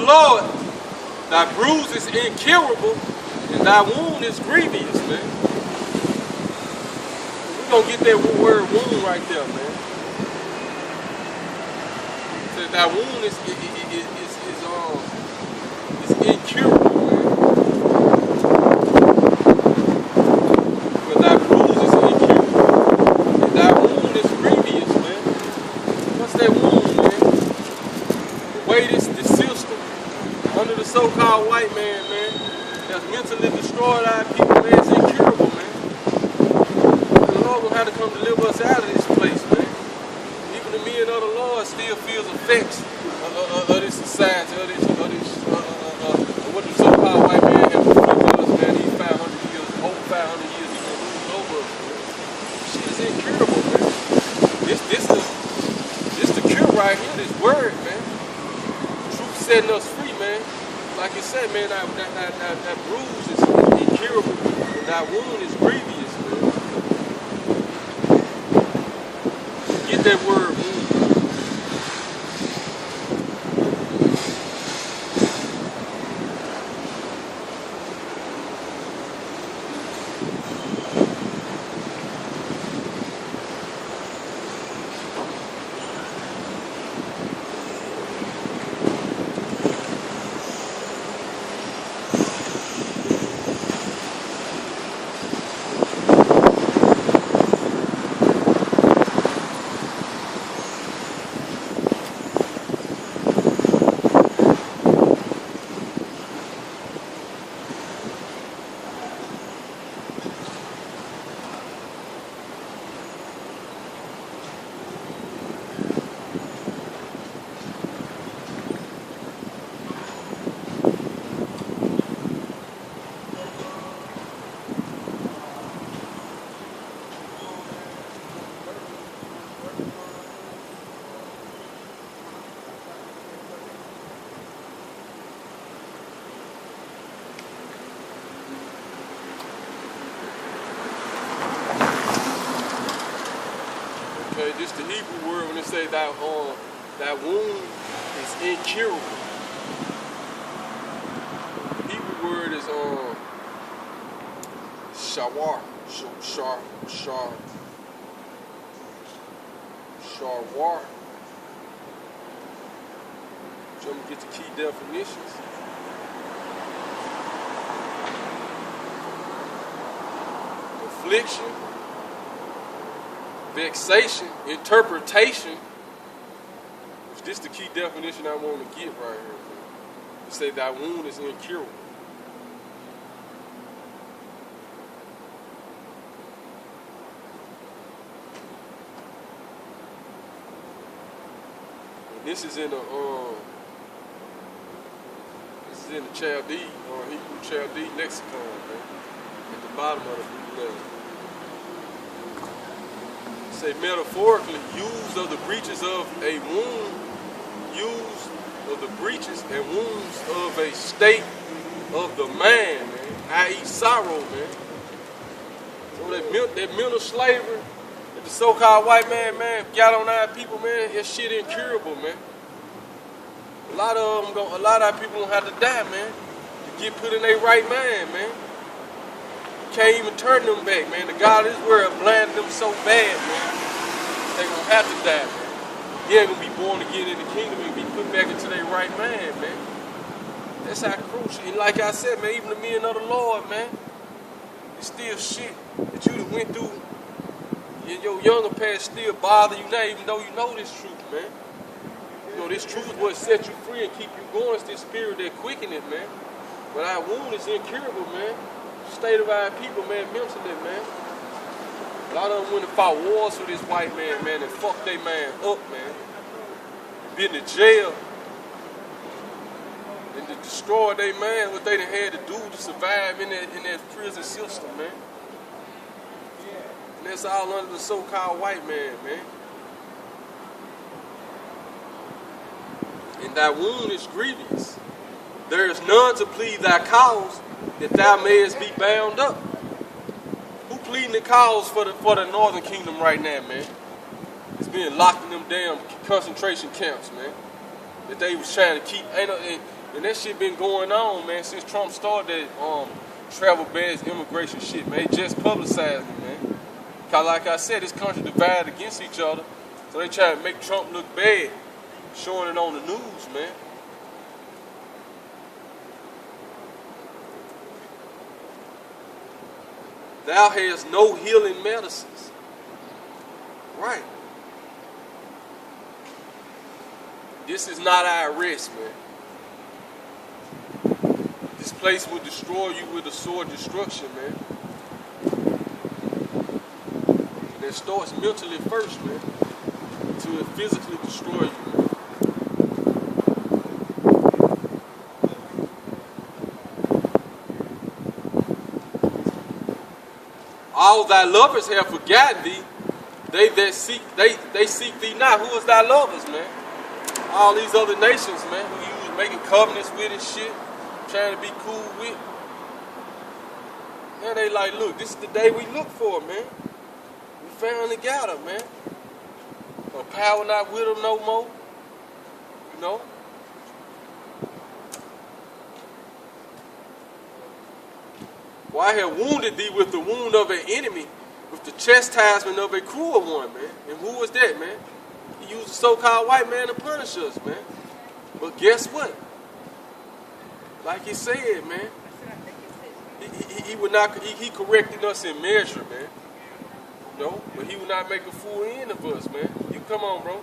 Lord, thy bruise is incurable, and thy wound is grievous, man. We're going to get that word wound right there, man. So thy wound is incurable, man. But thy bruise is incurable, and thy wound is grievous, man. What's that wound, man? The way this system, under the so-called white man, that's mentally destroyed our people, man, it's incurable, man. The Lord will have to come deliver us out of this place, man. Even the men of the Lord still feels effects of this society, what the so-called white man have inflicted us, man, these 500 years, over 500 years, he's been ruling over us, man. Shit is incurable, man. This the cure right here, this word, man. Truth setting us free, man. Like you said, man, that bruise is incurable, and that wound is grievous, man. Get that word, wound. Okay, this the Hebrew word when they say that wound is incurable. Hebrew word is shawar. So I'm gonna get the key definitions. Affliction, vexation, interpretation. This is the key definition I want to get right here. To say that wound is incurable. And this is in the Chaldee or Hebrew Chaldee lexicon, man. At the bottom of the Blue Letter. Say metaphorically, used of the breaches of a wound, used of the breaches and wounds of a state of the man, i.e. sorrow, man. So that mental slavery that the so-called white man, got on our people, man, that shit incurable, man. A lot of our people gonna have to die, man, to get put in their right mind, man. Can't even turn them back, man. The God of this world blinded them so bad, man. They gonna have to die, man. They ain't gonna be born again in the kingdom and be put back into their right mind, man. That's how crucial. And like I said, man, even the men of the Lord, man, it's still shit that you done went through in your younger past still bother you now, even though you know this truth, man. You know, this truth is what set you free and keep you going. It's this spirit that quicken it, man. But our wound is incurable, man. State of our people, man, mentally, man. A lot of them went and fought wars with this white man, and fucked their man up, man. Been to jail. And to destroy their man, what they done had to do to survive in that prison system, man. And that's all under the so-called white man, man. And thy wound is grievous. There is none to plead thy cause, that thou mayest be bound up. Who pleading the cause for the northern kingdom right now, man? It's being locked in them damn concentration camps, man. That they was trying to keep. And that shit been going on, man, since Trump started that travel bans, immigration shit, man. They just publicized it, man. Cause like I said, this country divided against each other. So they try to make Trump look bad, showing it on the news, man. Thou hast no healing medicines. Right. This is not our rest, man. This place will destroy you with a sword of destruction, man. And it starts mentally first, man, until it physically destroys you, man. All thy lovers have forgotten thee. They that seek, they seek thee not. Who is thy lovers, man? All these other nations, man, who you was making covenants with and shit, trying to be cool with. Now they like, look, this is the day we look for, man. We finally got her, man. Her power not with them no more. You know? For I have wounded thee with the wound of an enemy, with the chastisement of a cruel one, man. And who was that, man? He used the so-called white man to punish us, man. But guess what? Like he said, man, he would not. He corrected us in measure, man. No, but he would not make a fool end of us, man. You come on, bro.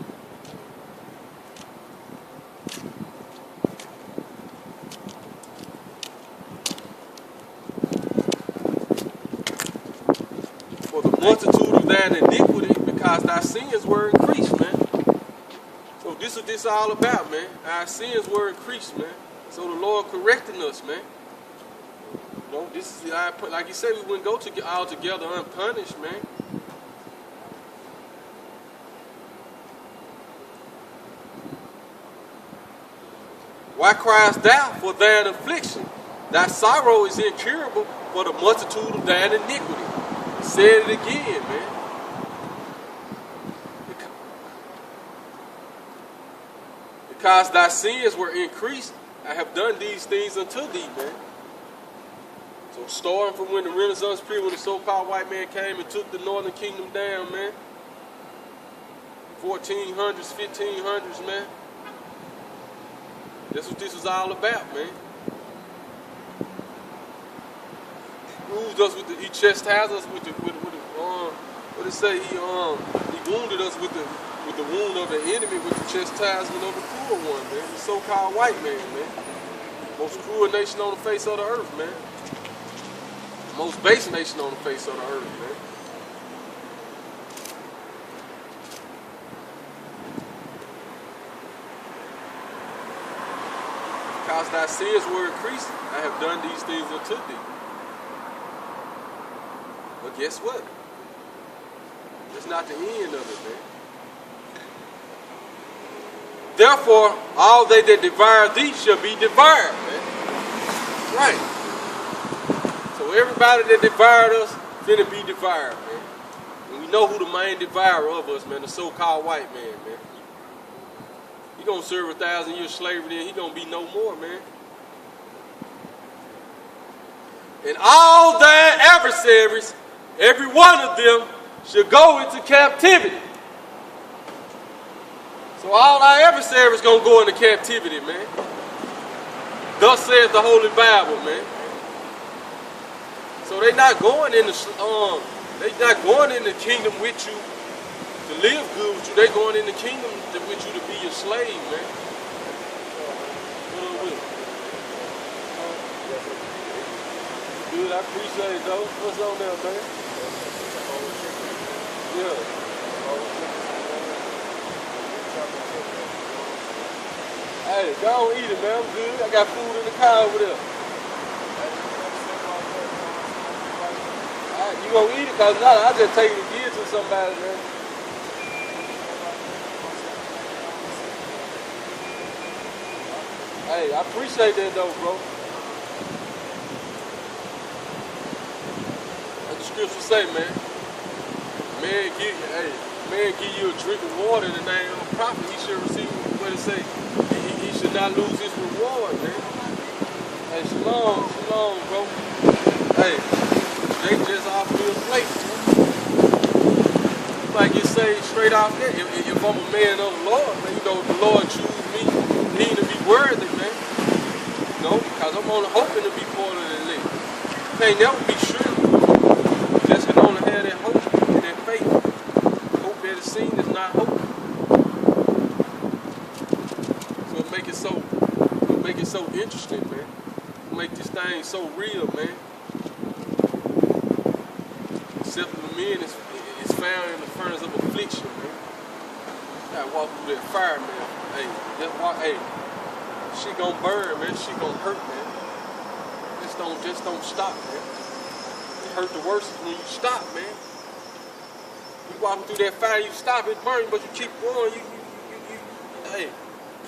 For the multitude of thine iniquity, because thy sins were increased, man. So this is what this all about, man. Our sins were increased, man. So the Lord correcting us, man. You know, this is like you said, we wouldn't go all together unpunished, man. Why criest thou for thine affliction? Thy sorrow is incurable for the multitude of thine iniquity. He said it again, man. Because thy sins were increased, I have done these things unto thee, man. So starting from when the Renaissance period, when the so-called white man came and took the northern kingdom down, man. 1400s, 1500s, man. That's what this was all about, man. He chastised us with the what it say? He wounded us with the wound of the enemy, with the chastisement of the cruel one, man. The so-called white man, man. Most cruel nation on the face of the earth, man. Most base nation on the face of the earth, man. Because thy sins were increased, I have done these things unto thee. But guess what? That's not the end of it, man. Therefore, all they that devour thee shall be devoured, man. Right. So everybody that devoured us, finna be devoured, man. And we know who the main devourer of us, man, the so-called white man, man. He gonna serve 1,000 years slavery, then he gonna be no more, man. And all thine adversaries, every one of them, shall go into captivity. So all our adversaries gonna go into captivity, man. Thus says the Holy Bible, man. So they not going in the kingdom with you to live good with you. They going in the kingdom with you to be your slave, man. Good, I appreciate it, though. What's on there, man? Yeah. Hey, go on eat it, man. I'm good. I got food in the car over there. Right, you gonna eat it? Cause I just take it to give it to somebody, man. Hey, I appreciate that though, bro. What the scripture say, man? Man give you a drink of water in the name of a prophet. He should receive what it say. He should not lose his reward, man. Hey, shalom, bro. Hey, they just off real plate, man. You might get saved straight off there. If I'm a man of the Lord, man, you know, the Lord choose me, need to be worthy, man. You know, because I'm only hoping to be part of the elect. Can't never be sure. Just can only have that hope and that faith. Hope that is seen is not hope. So it make it so interesting, man. Make this thing so real, man. Accepting men is found in the furnace of affliction, man. You gotta walk through that fire, man. Hey, she gonna burn, man. She gonna hurt, man. Just don't stop, man. It hurt the worst when you stop, man. You walking through that fire, you stop, it burns, but you keep going. Hey,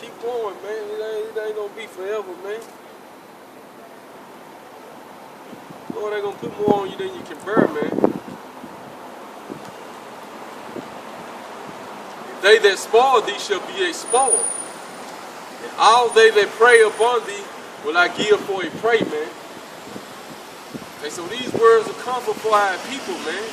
keep going, man. It ain't gonna be forever, man. Lord ain't gonna put more on you than you can bear, man. They that spoil thee shall be a spoil. And all they that prey upon thee will I give for a prey, man. Okay, so these words are comfort for our people, man.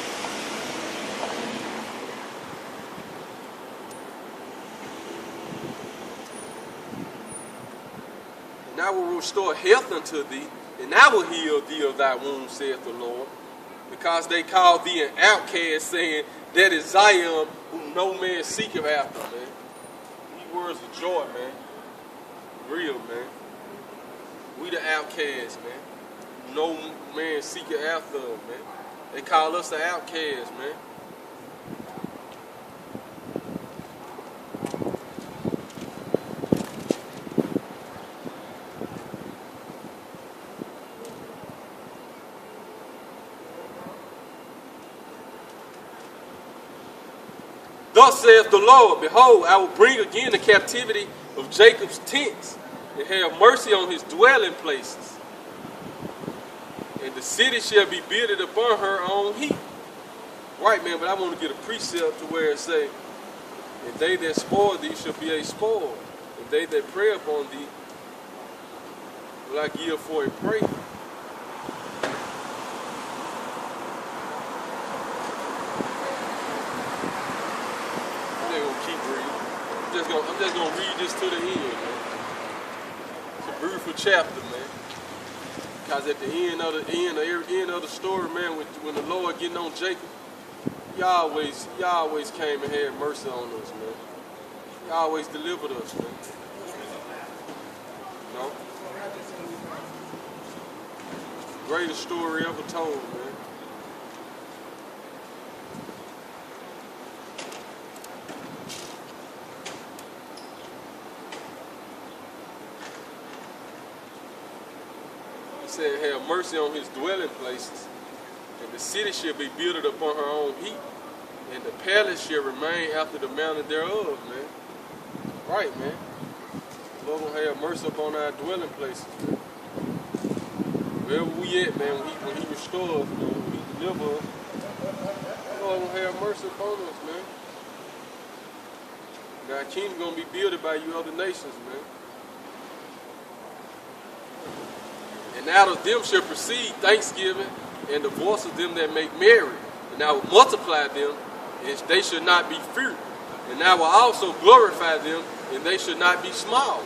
And I will restore health unto thee, and I will heal thee of thy wounds, saith the Lord. Because they call thee an outcast, saying, that is Zion, whom no man seeketh after, man. These words of joy, man. Real, man. We the outcasts, man. No man seeketh after us, man. They call us the outcasts, man. Thus saith the Lord, behold, I will bring again the captivity of Jacob's tents, and have mercy on his dwelling places. And the city shall be builded upon her own heap. Right, man, but I want to get a precept to where it say, and they that spoil thee shall be a spoil, and they that prey upon thee will I give for a prey. I'm just gonna read this to the end, man. It's a beautiful chapter, man. Because at the end of the story, man, when the Lord getting on Jacob, he always came and had mercy on us, man. He always delivered us, man. You know? Greatest story ever told, man. Said, have mercy on his dwelling places, and the city shall be built upon her own heap, and the palace shall remain after the manner thereof, man. Right, man. The Lord gonna have mercy upon our dwelling places, man. Wherever we at, man, when he restores, man, when he delivers, the Lord gonna have mercy upon us, man. Our kingdom gonna be built by you other nations, man. And out of them shall proceed thanksgiving and the voice of them that make merry. And I will multiply them, and they should not be few. And I will also glorify them, and they should not be small.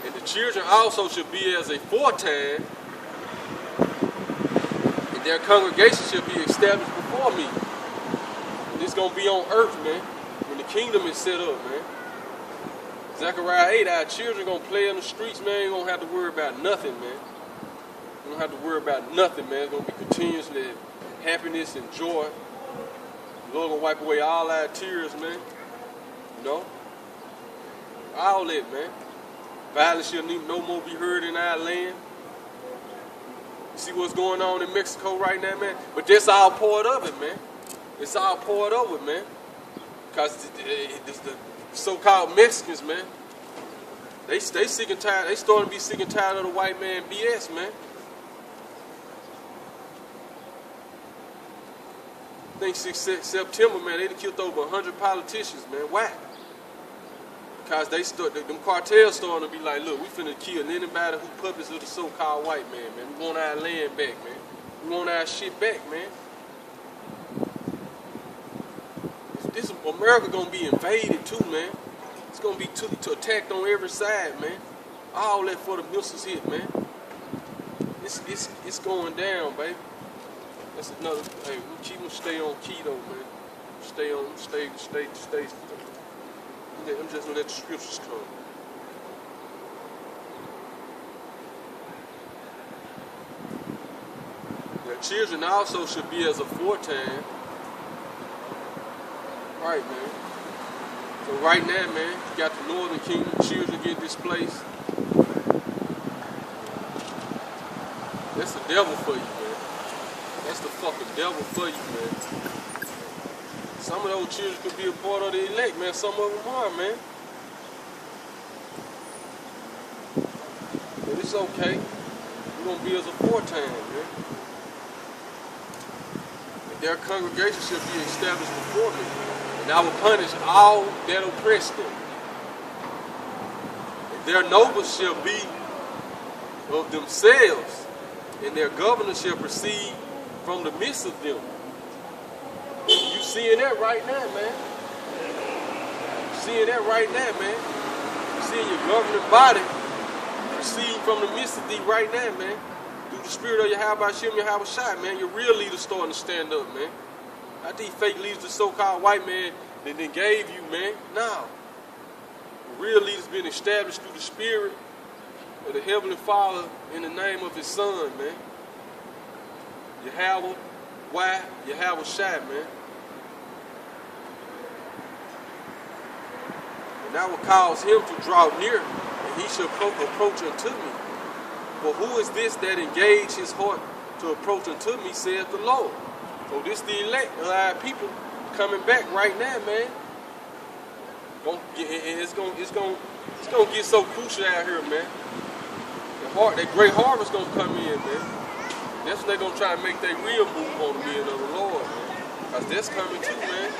And the children also should be as aforetime, and their congregation shall be established before me. And it's going to be on earth, man, when the kingdom is set up, man. Zechariah 8, our children going to play in the streets, man. Ain't going to have to worry about nothing, man. You don't have to worry about nothing, man. It's going to be continuously happiness and joy. The Lord going to wipe away all our tears, man. You know? All that, man. Violence shall no more be heard in our land. You see what's going on in Mexico right now, man? But that's all part of it, man. It's all part of it, man. Because the so-called Mexicans, man, they sick and tired. They starting to be sick and tired of the white man BS, man. I think 6 September, man, they killed over 100 politicians, man. Why? Because them cartels starting to be like, look, we finna kill anybody who puppets of the so-called white man, man. We want our land back, man. We want our shit back, man. This America gonna be invaded too, man. It's gonna be attacked on every side, man. All that for the missiles hit, man. It's going down, baby. That's another. Hey, we keep them stay on keto, man. Stay. I'm just gonna let the scriptures come. Their children also should be as aforetime. Right, man. So right now, man, you got the northern kingdom children getting displaced. That's the devil for you, man. That's the fucking devil for you, man. Some of those children could be a part of the elect, man. Some of them are, man. But it's okay. We're going to be as aforetime, man. And their congregation should be established before me. And I will punish all that oppress them. And their nobles shall be of themselves, and their governors shall proceed from the midst of them. You seeing that right now, man. You seeing that right now, man. You seeing your governing body proceed from the midst of thee right now, man. Through the spirit of Yahweh Shem, Yahweh Shai, man. Your real leaders starting to stand up, man. Not these fake leaders, the so-called white man that they gave you, man. No. The real leaders been established through the spirit of the Heavenly Father in the name of His Son, man. Yahweh, why? Yahweh Shai, man. And I will cause him to draw near, and he shall approach unto me. For who is this that engage his heart to approach unto me, saith the Lord. So this the elect of our people coming back right now, man. It's gonna get so crucial out here, man. That great harvest gonna come in, man. That's when they're gonna try to make their real move on the men of the Lord, man. Cause that's coming too, man.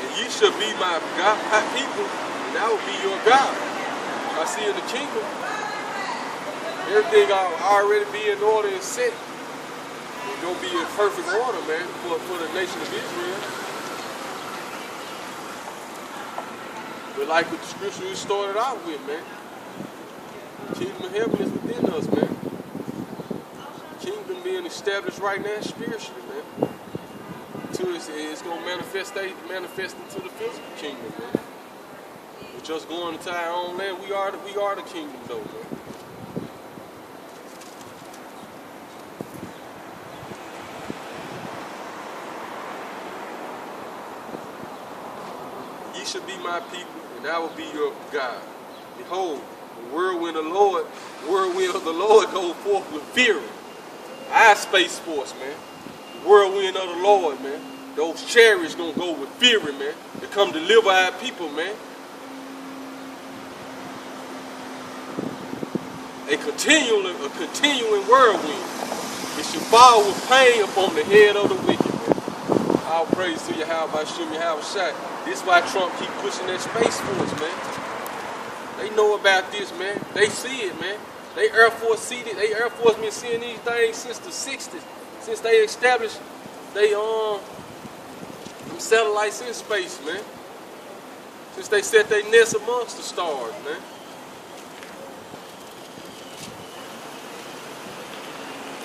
And ye shall be my God, my people, and I will be your God. I see in the kingdom, everything already be in order and set. It's gonna be in perfect order, man, for the nation of Israel. But like what the scripture we started out with, man. The kingdom of heaven is within us, man. The kingdom being established right now spiritually, man. Until it's gonna manifest into the physical kingdom, man. We're just going into our own land. We are the kingdom, though, man. Ye shall be my people, and I will be your God. Behold, the whirlwind of the Lord goes forth with fury. Our Space Force, man. The whirlwind of the Lord, man. Those chariots gonna go with fury, man. To come deliver our people, man. A continuing whirlwind. It should fall with pain upon the head of the wicked, man. All praise to Yahweh Shem, Yahweh Shai. This is why Trump keep pushing that Space Force, man. They know about this, man. They see it, man. They Air Force been seeing these things since the 60s. Since they established them satellites in space, man. Since they set their nest amongst the stars, man.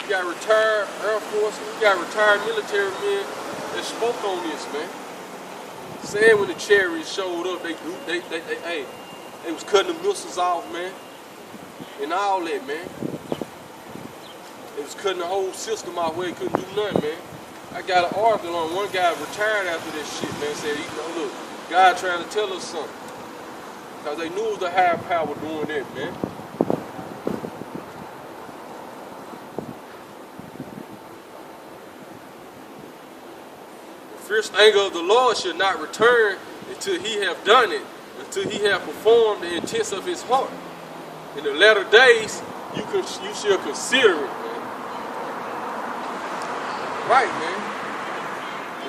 We got retired Air Force, we got retired military men that spoke on this, man. Saying when the chariots showed up, they was cutting the missiles off, man. And all that, man. They was cutting the whole system off where they couldn't do nothing, man. I got an article on one guy retired after this shit, man. Said, look, God trying to tell us something. Because they knew it was the higher power doing that, man. The fierce anger of the Lord shall not return until he have done it, until he have performed the intents of his heart. In the latter days, you shall consider it, man. Right, man.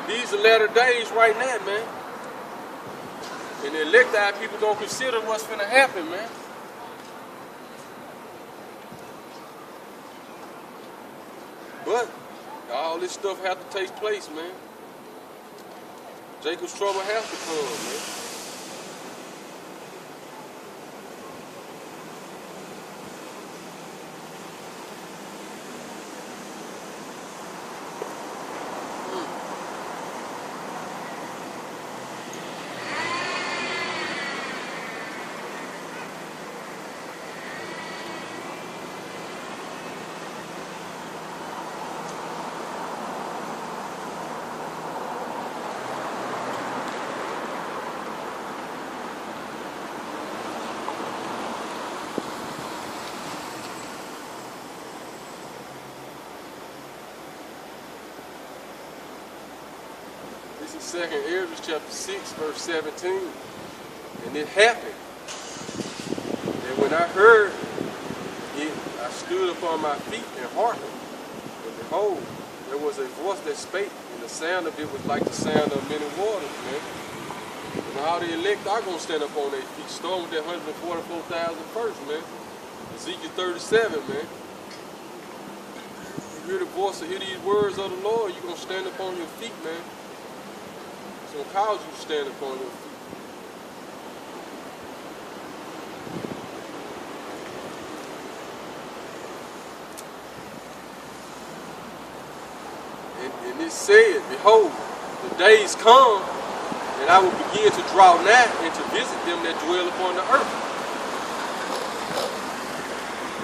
These are latter days right now, man. And the elect people gonna consider what's gonna happen, man. But all this stuff have to take place, man. Jacob's trouble has to come, man. This is 2nd Ezra chapter 6, verse 17. And it happened that when I heard it, I stood upon my feet and hearkened. And behold, there was a voice that spake, and the sound of it was like the sound of many waters, man. And all the elect are going to stand up on their feet, starting with that 144,000 first, man. Ezekiel 37, man. You hear the voice or hear these words of the Lord, you're going to stand up on your feet, man. It's going to cause you to stand up on your feet. And it said, behold, the days come, and I will begin to draw nigh and to visit them that dwell upon the earth.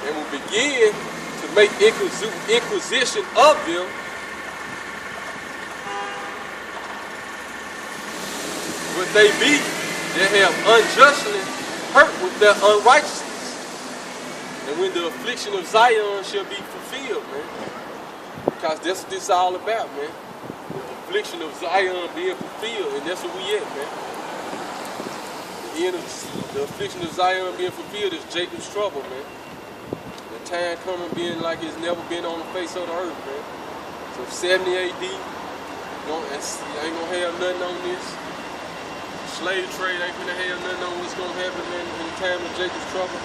And will begin to make inquisition of them, but they be that have unjustly hurt with their unrighteousness. And when the affliction of Zion shall be fulfilled, man. Because that's what this is all about, man. The affliction of Zion being fulfilled, and that's what we at, man. The end of the affliction of Zion being fulfilled is Jacob's trouble, man. The time coming being like it's never been on the face of the earth, man. So 70 AD, you ain't gonna have nothing on this. Slave trade ain't gonna have nothing on what's gonna happen in the time of Jacob's trouble.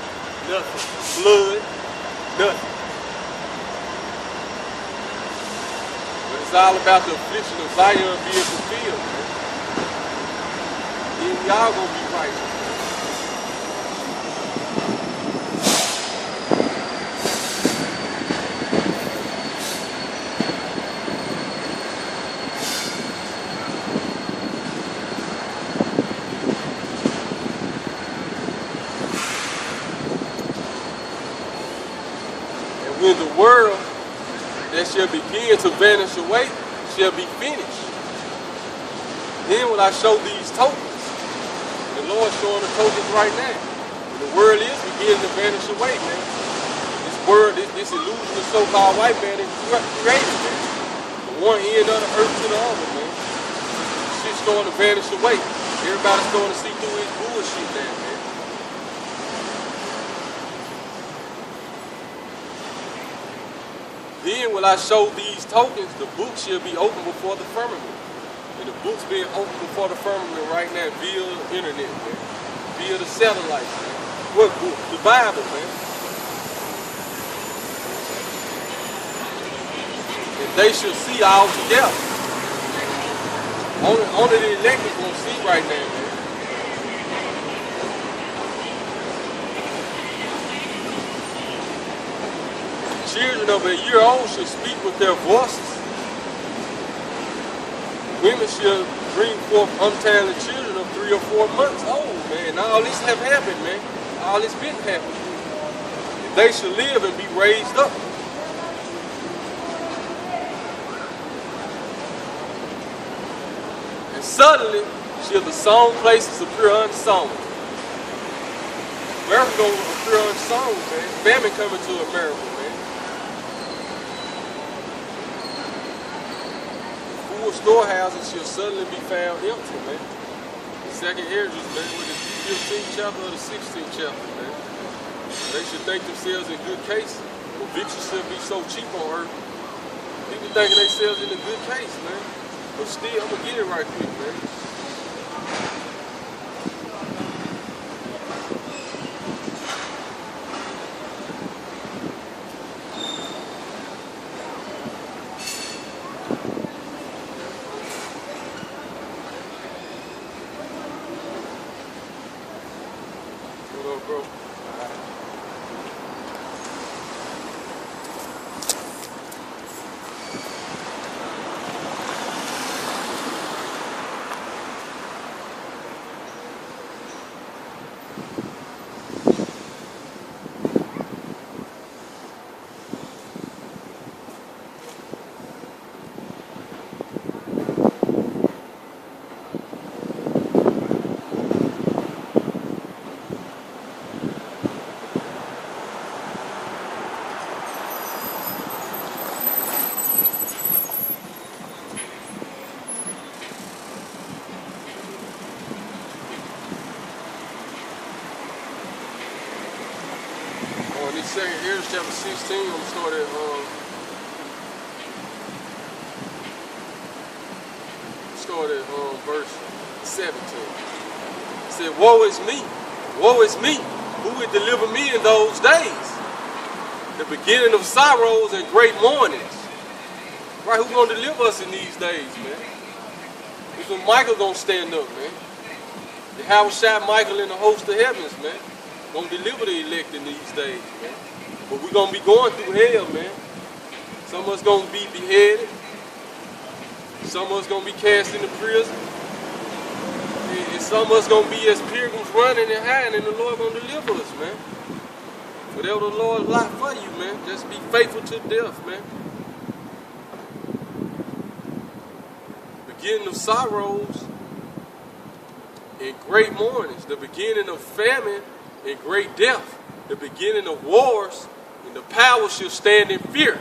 Nothing. Blood, nothing. But it's all about the affliction of Zion being fulfilled, man. Then y'all gonna be righteous. When the world that shall begin to vanish away shall be finished. Then will I show these tokens. The Lord's showing the tokens right now. When the world is beginning to vanish away, man. This world, this illusion of so-called white man is created, man. From one end of the earth to the other, man. Shit's starting to vanish away. Everybody's starting to see through his bullshit now, man. Then will I show these tokens, the book shall be open before the firmament. And the book's being open before the firmament right now via the internet, man. Via the satellite, man. What book? The Bible, man. And they shall see all together. Only the elected gonna see right now, man. Children of a year old shall speak with their voices. Women shall bring forth untimely children of 3 or 4 months old, man. All this have happened, man. All this been happening. They shall live and be raised up. And suddenly shall the sown places appear unsown. America gonna appear unsown, man. Famine coming to America, man. Storehouses shall suddenly be found empty, man. The 2nd Ezra, man, with the 15th chapter or the 16th chapter, man. They should think themselves in good case. Conviction should be so cheap on earth. People thinking themselves in a good case, man. But still, I'm gonna get it right quick, man. What up, bro? On this second Ezra chapter 16, I'm gonna start at verse 17. It said, woe is me, who will deliver me in those days? The beginning of sorrows and great mournings. Right, who gonna deliver us in these days, man? It's when Michael gonna stand up, man. The Howard shot Michael in the host of heavens, man. Gonna deliver the elect in these days, man. But we're gonna be going through hell, man. Some of us gonna be beheaded. Some of us gonna be cast into prison. And some of us gonna be as pilgrims running and hiding, and the Lord gonna deliver us, man. Whatever the Lord lot for you, man. Just be faithful to death, man. Beginning of sorrows and great mournings. The beginning of famine and great death. The beginning of wars, and the power shall stand in fear.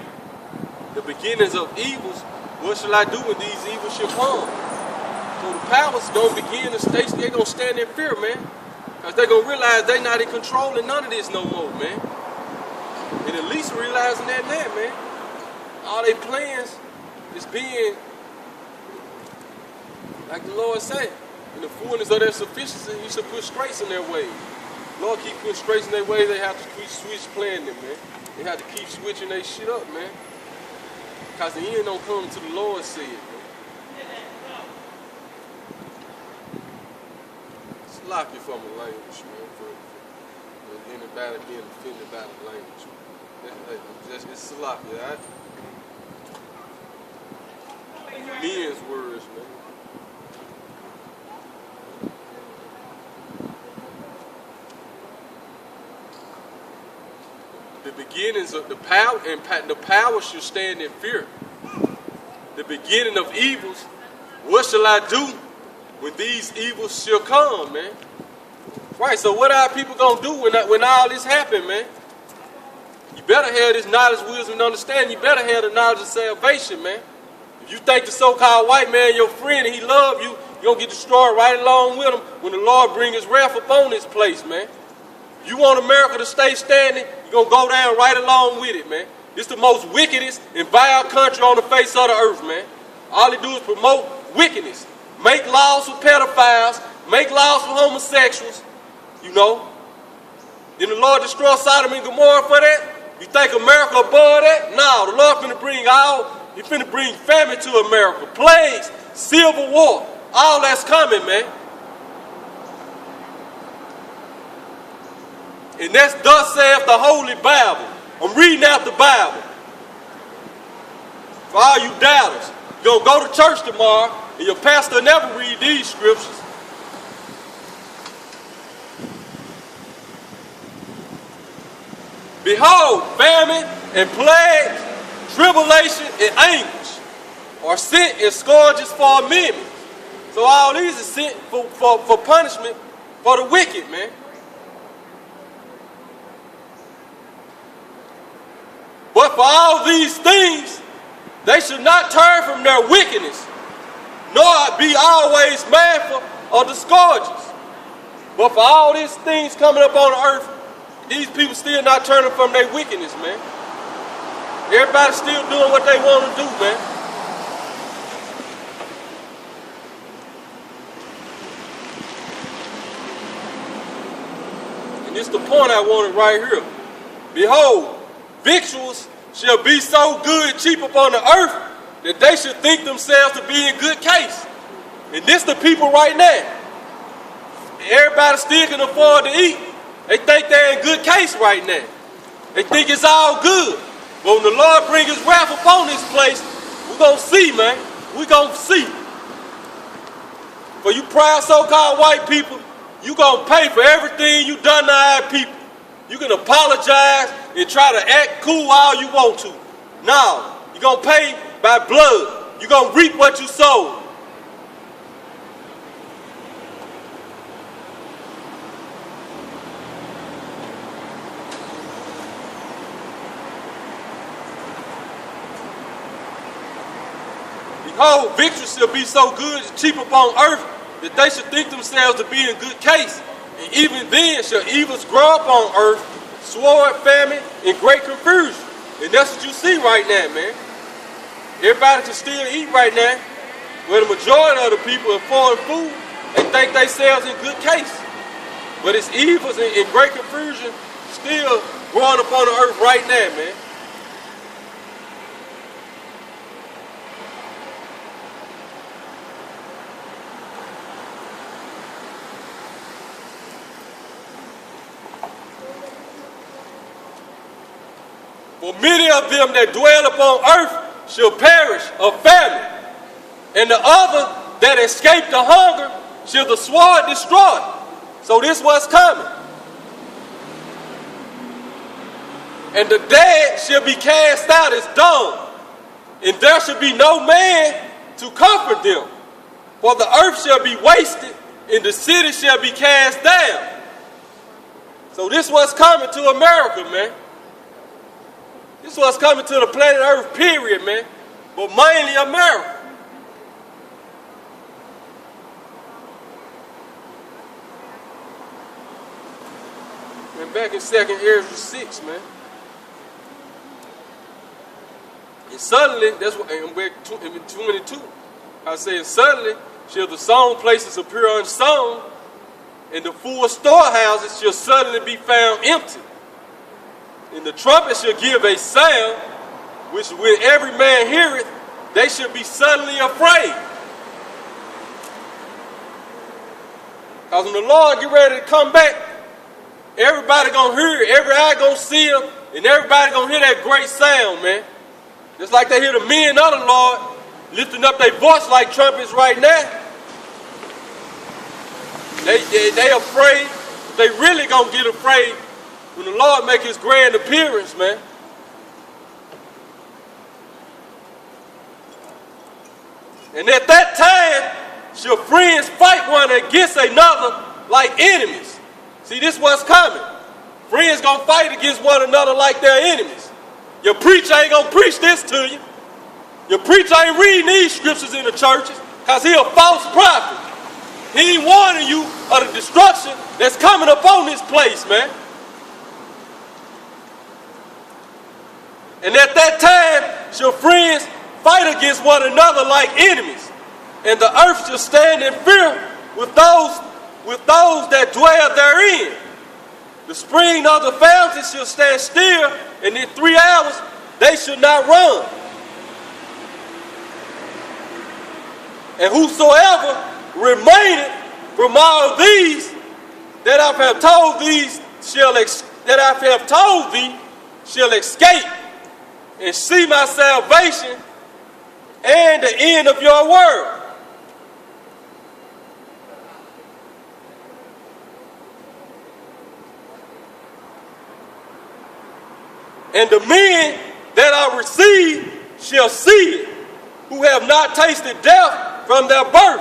The beginnings of evils, what shall I do when these evils shall come? So the powers gonna begin to stay, they're gonna stand in fear, man. Because they're gonna realize they're not in control of none of this no more, man. And at least realizing that now, man. All their plans is being, like the Lord said, in the fullness of their sufficiency, He shall put straits in their ways. Lord keep putting straits in their ways, they have to keep playing them, man. They have to keep switching their shit up, man. Because the end don't come until the Lord said, man. It's lucky for my language, man, for anybody being offended by the language. It's sloppy, alright? Men's words, man. The beginnings of the power, and the power shall stand in fear. The beginning of evils, what shall I do when these evils shall come, man? Right, so what are people gonna do when all this happen, man? You better have this knowledge, wisdom, and understanding. You better have the knowledge of salvation, man. If you think the so-called white man your friend and he love you, you're gonna get destroyed right along with him when the Lord bring his wrath upon this place, man. You want America to stay standing, you're going to go down right along with it, man. It's the most wickedest and vile country on the face of the earth, man. All they do is promote wickedness. Make laws for pedophiles, make laws for homosexuals, you know. Did the Lord destroy Sodom and Gomorrah for that? You think America above that? No, the Lord He finna bring famine to America, plagues, civil war, all that's coming, man. And that's thus saith the Holy Bible. I'm reading out the Bible. For all you doubters, you're going to go to church tomorrow and your pastor never read these scriptures. Behold, famine and plague, tribulation and anguish are sent as scourges for a minute. So all these are sent for punishment for the wicked, man. But for all these things, they should not turn from their wickedness, nor be always mindful of the scourges. But for all these things coming up on the earth, these people still not turning from their wickedness, man. Everybody's still doing what they want to do, man. point I wanted right here. Behold, victuals shall be so good and cheap upon the earth that they should think themselves to be in good case. And this the people right now. Everybody still can afford to eat. They think they're in good case right now. They think it's all good. But when the Lord bring his wrath upon this place, we're going to see, man. We're going to see. For you proud so-called white people, you're going to pay for everything you done to our people. You can apologize and try to act cool all you want to. No, you're going to pay by blood. You're going to reap what you sowed. Behold, victory shall be so good and cheap upon earth that they should think themselves to be in good case. And even then shall evils grow up on earth, sword, famine, and great confusion. And that's what you see right now, man. Everybody can still eat right now. Where the majority of the people are foreign food, they think themselves in good case. But it's evils and great confusion still growing upon the earth right now, man. For many of them that dwell upon earth shall perish of famine, and the other that escape the hunger shall the sword destroy. So this was coming. And the dead shall be cast out as dung, and there shall be no man to comfort them. For the earth shall be wasted, and the city shall be cast down. So this was coming to America, man. This was coming to the planet Earth, period, man. But mainly America. And back in 2nd Ezra 6, man. And suddenly, that's what, and we're in 22. I say, and suddenly shall the sown places appear unsown, and the full storehouses shall suddenly be found empty. And the trumpet shall give a sound, which when every man heareth, they shall be suddenly afraid. Because when the Lord get ready to come back, everybody gonna hear it, every eye gonna see him, and everybody gonna hear that great sound, man. Just like they hear the men of the Lord lifting up their voice like trumpets right now. They afraid. They really gonna get afraid when the Lord make his grand appearance, man. And at that time shall friends fight one against another like enemies. See, this what's coming. Friends gonna fight against one another like their enemies. Your preacher ain't gonna preach this to you. Your preacher ain't reading these scriptures in the churches because he a false prophet. He ain't warning you of the destruction that's coming upon this place, man. And at that time shall friends fight against one another like enemies, and the earth shall stand in fear with those that dwell therein. The spring of the fountain shall stand still, and in 3 hours they shall not run. And whosoever remaineth from all these that I have told thee shall escape and see my salvation and the end of your world. And the men that I receive shall see it, who have not tasted death from their birth.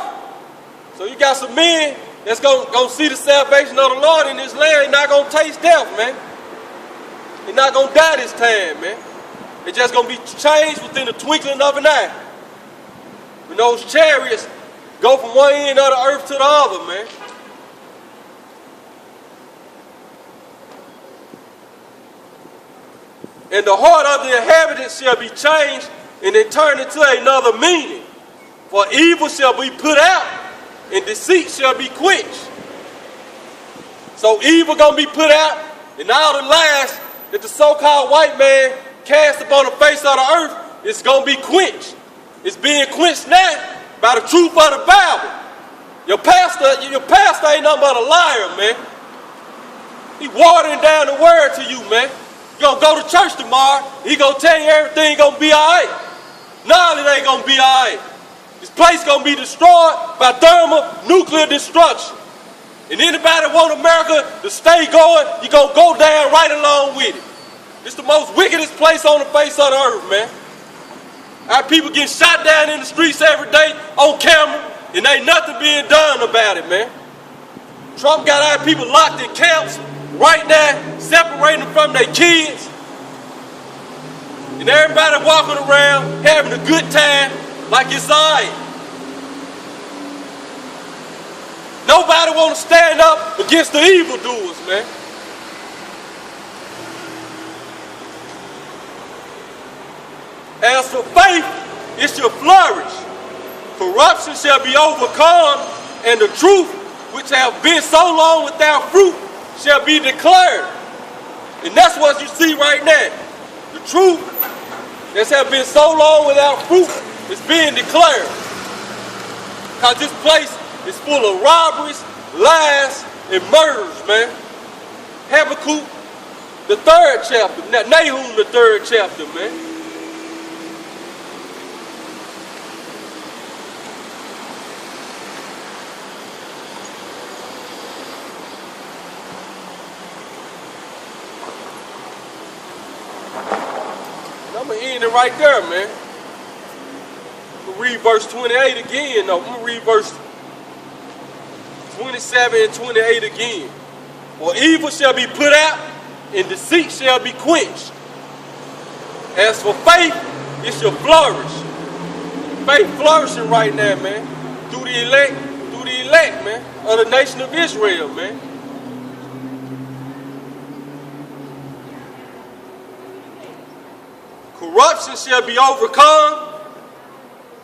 So you got some men that's gonna see the salvation of the Lord in this land. They're not gonna taste death, man. They're not gonna die this time, man. They're just gonna be changed within the twinkling of an eye. When those chariots go from one end of the earth to the other, man. And the heart of the inhabitants shall be changed, and then turned into another meaning. For evil shall be put out, and deceit shall be quenched. So evil gonna be put out, And all the lies that the so-called white man cast upon the face of the earth is going to be quenched. It's being quenched now by the truth of the Bible. Your pastor ain't nothing but a liar, man. He watering down the word to you, man. You gonna go to church tomorrow, he gonna tell you everything gonna be all right. No, it ain't gonna be all right. This place gonna be destroyed by thermonuclear destruction. And anybody want America to stay going, you gonna go down right along with it. It's the most wickedest place on the face of the earth, man. Our people getting shot down in the streets every day on camera, and ain't nothing being done about it, man. Trump got our people locked in camps right now, separating them from their kids. And everybody walking around having a good time like it's all right. Nobody want to stand up against the evildoers, man. As for faith, it shall flourish. Corruption shall be overcome, and the truth, which have been so long without fruit, shall be declared. And that's what you see right now. The truth that has been so long without fruit is being declared. Because this place is full of robberies, lies, and murders, man. Habakkuk, the 3rd chapter. Nahum, the 3rd chapter, man. I'm going to end it right there, man. I'm going to read verse 28 again. No, I'm going to read verse 27 and 28 again. For evil shall be put out, and deceit shall be quenched. As for faith, it shall flourish. Faith flourishing right now, man. Through the elect, man, of the nation of Israel, man. Corruption shall be overcome.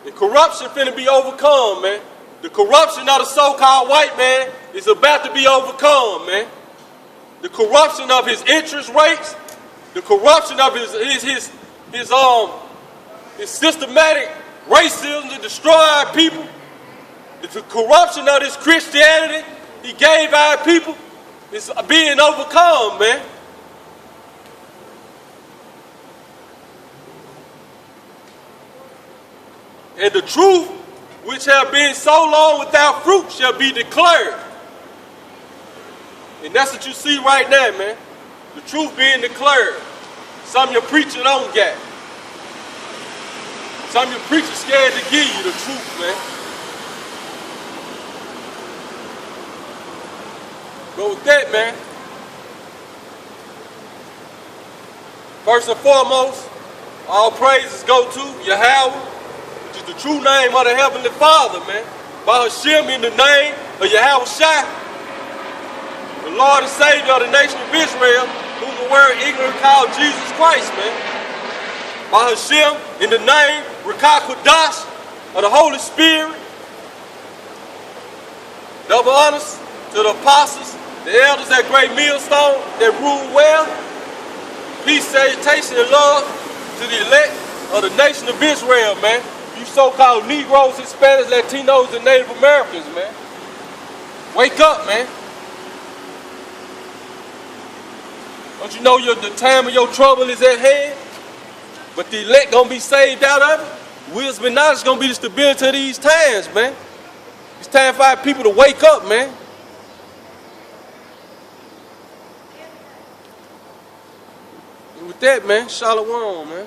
And corruption finna be overcome, man. The corruption of the so-called white man is about to be overcome, man. The corruption of his interest rates, the corruption of his systematic racism to destroy our people, the corruption of this Christianity he gave our people is being overcome, man. And the truth, which have been so long without fruit, shall be declared. And that's what you see right now, man. The truth being declared. Some of your preachers don't get. Some of your preachers scared to give you the truth, man. But with that, man, first and foremost, all praises go to Yahweh, which is the true name of the Heavenly Father, man. By Hashem, in the name of Yahweh Shai, the Lord and Savior of the nation of Israel, whom the word ignorant called Jesus Christ, man. By Hashem, in the name, Rakah Kodash, of the Holy Spirit. Double honors to the apostles, the elders at Great Millstone that rule well. Peace, salutation, and love to the elect of the nation of Israel, man. You so-called Negroes, Hispanics, Latinos, and Native Americans, man. Wake up, man. Don't you know the time of your trouble is at hand? But the elect gonna be saved out of it. Wisdom knowledge is gonna be the stability of these times, man. It's time for our people to wake up, man. And with that, man, Shalom, man.